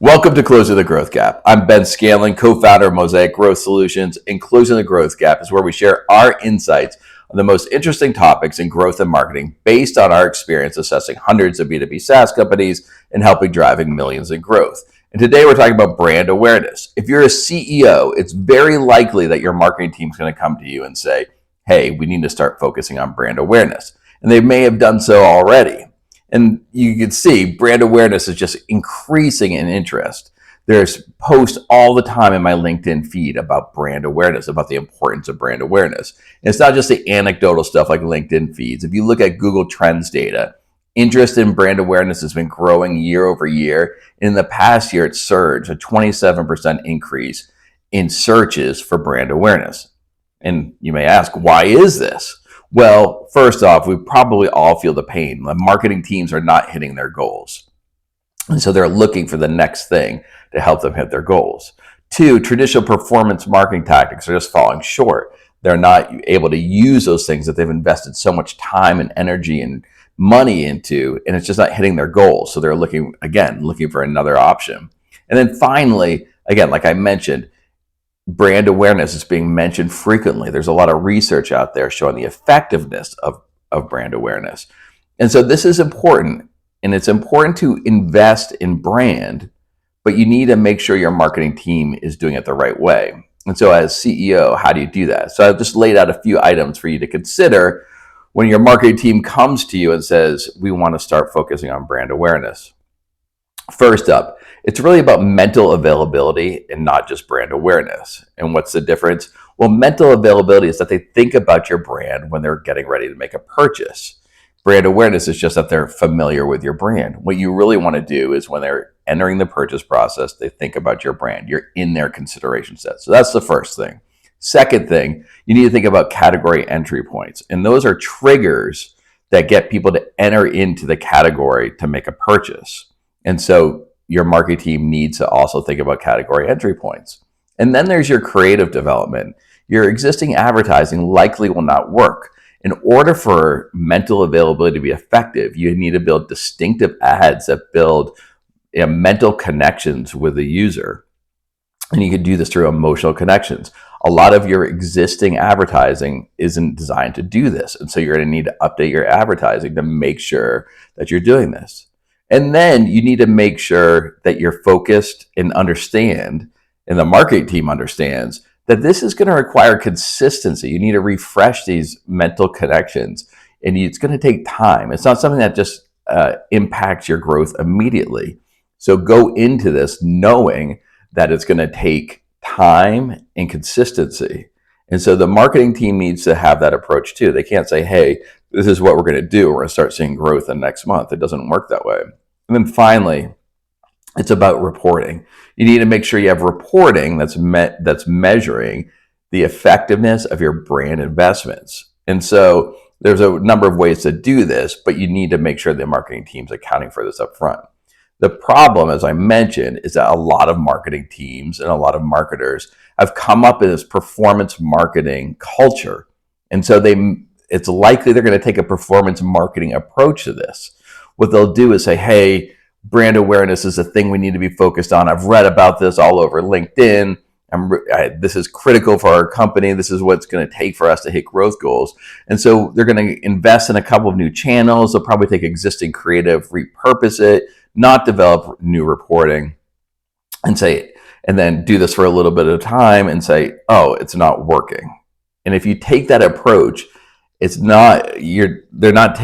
Welcome to Closing the Growth Gap. I'm Ben Scanlon, co-founder of Mosaic Growth Solutions, and Closing the Growth Gap is where we share our insights on the most interesting topics in growth and marketing based on our experience assessing hundreds of B2B SaaS companies and helping driving millions in growth. And today we're talking about brand awareness. If you're a CEO, it's very likely that your marketing team is going to come to you and say, hey, we need to start focusing on brand awareness. And they may have done so already. And you can see brand awareness is just increasing in interest. There's posts all the time in my LinkedIn feed about brand awareness, about the importance of brand awareness. And it's not just the anecdotal stuff like LinkedIn feeds. If you look at Google Trends data, interest in brand awareness has been growing year over year. In the past year, it surged, a 27% increase in searches for brand awareness. And you may ask, why is this? Well, first off, we probably all feel the pain. The marketing teams are not hitting their goals. And so they're looking for the next thing to help them hit their goals. Two, traditional performance marketing tactics are just falling short. They're not able to use those things that they've invested so much time and energy and money into, and it's just not hitting their goals. So they're looking for another option. And then finally, again, like I mentioned, brand awareness is being mentioned frequently. There's a lot of research out there showing the effectiveness of brand awareness. And so this is important, and it's important to invest in brand, but you need to make sure your marketing team is doing it the right way. And so as CEO, how do you do that? So I've just laid out a few items for you to consider when your marketing team comes to you and says, we want to start focusing on brand awareness. First up, it's really about mental availability and not just brand awareness. And what's the difference? Well, mental availability is that they think about your brand when they're getting ready to make a purchase. Brand awareness is just that they're familiar with your brand. What you really want to do is when they're entering the purchase process, they think about your brand. You're in their consideration set. So that's the first thing. Second thing, you need to think about category entry points. And those are triggers that get people to enter into the category to make a purchase. And so your marketing team needs to also think about category entry points. And then there's your creative development. Your existing advertising likely will not work. In order for mental availability to be effective, you need to build distinctive ads that build mental connections with the user. And you can do this through emotional connections. A lot of your existing advertising isn't designed to do this. And so you're going to need to update your advertising to make sure that you're doing this. And then you need to make sure that you're focused and understand, and the marketing team understands, that this is going to require consistency. You need to refresh these mental connections, and it's going to take time. It's not something that just impacts your growth immediately. So go into this knowing that it's going to take time and consistency. And so the marketing team needs to have that approach too. They can't say, hey, this is what we're going to do. We're going to start seeing growth in next month. It doesn't work that way. And then finally, it's about reporting. You need to make sure you have reporting that's measuring the effectiveness of your brand investments. And so there's a number of ways to do this, but you need to make sure the marketing team's accounting for this up front. The problem, as I mentioned, is that a lot of marketing teams and a lot of marketers have come up in this performance marketing culture. And so it's likely they're going to take a performance marketing approach to this. What they'll do is say, hey, brand awareness is a thing we need to be focused on. I've read about this all over LinkedIn. This is critical for our company. This is what's going to take for us to hit growth goals. And so they're going to invest in a couple of new channels. They'll probably take existing creative, repurpose it, not develop new reporting, and then do this for a little bit of time and say, oh, it's not working. And if you take that approach, they're not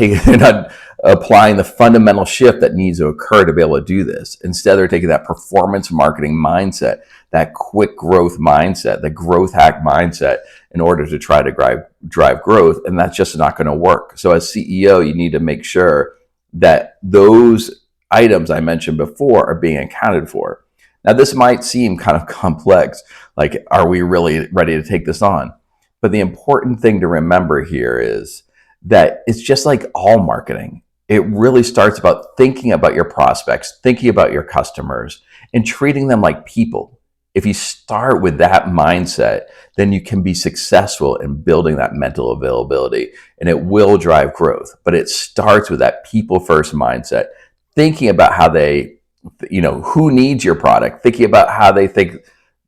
applying the fundamental shift that needs to occur to be able to do this. Instead, they're taking that performance marketing mindset, that quick growth mindset, the growth hack mindset in order to try to drive growth. And that's just not going to work. So as CEO, you need to make sure that those items I mentioned before are being accounted for. Now, this might seem kind of complex. Like, are we really ready to take this on? But the important thing to remember here is that it's just like all marketing. It really starts about thinking about your prospects, thinking about your customers, and treating them like people. If you start with that mindset, then you can be successful in building that mental availability, and it will drive growth. But it starts with that people first mindset, thinking about how they who needs your product, thinking about how they think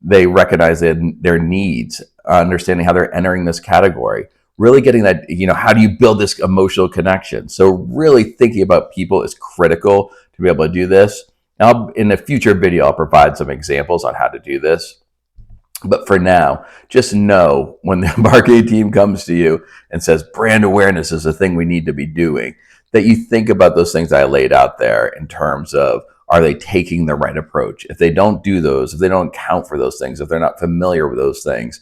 they recognize their needs, understanding how they're entering this category, really getting that, how do you build this emotional connection? So really thinking about people is critical to be able to do this. Now, in a future video, I'll provide some examples on how to do this. But for now, just know when the marketing team comes to you and says brand awareness is a thing we need to be doing, that you think about those things I laid out there in terms of, are they taking the right approach? If they don't do those, if they don't account for those things, if they're not familiar with those things,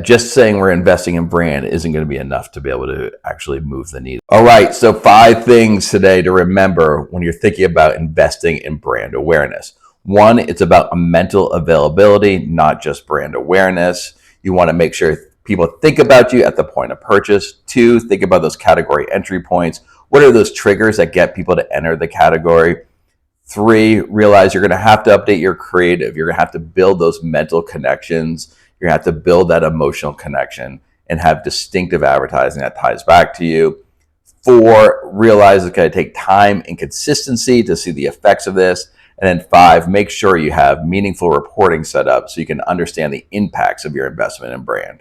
just saying we're investing in brand isn't going to be enough to be able to actually move the needle. All right, so 5 things today to remember when you're thinking about investing in brand awareness. 1, it's about a mental availability, not just brand awareness. You want to make sure people think about you at the point of purchase. 2, think about those category entry points. What are those triggers that get people to enter the category? 3, realize you're going to have to update your creative. You're going to have to build those mental connections. You're going to have to build that emotional connection and have distinctive advertising that ties back to you. 4, realize it's going to take time and consistency to see the effects of this. And then 5, make sure you have meaningful reporting set up so you can understand the impacts of your investment in brand.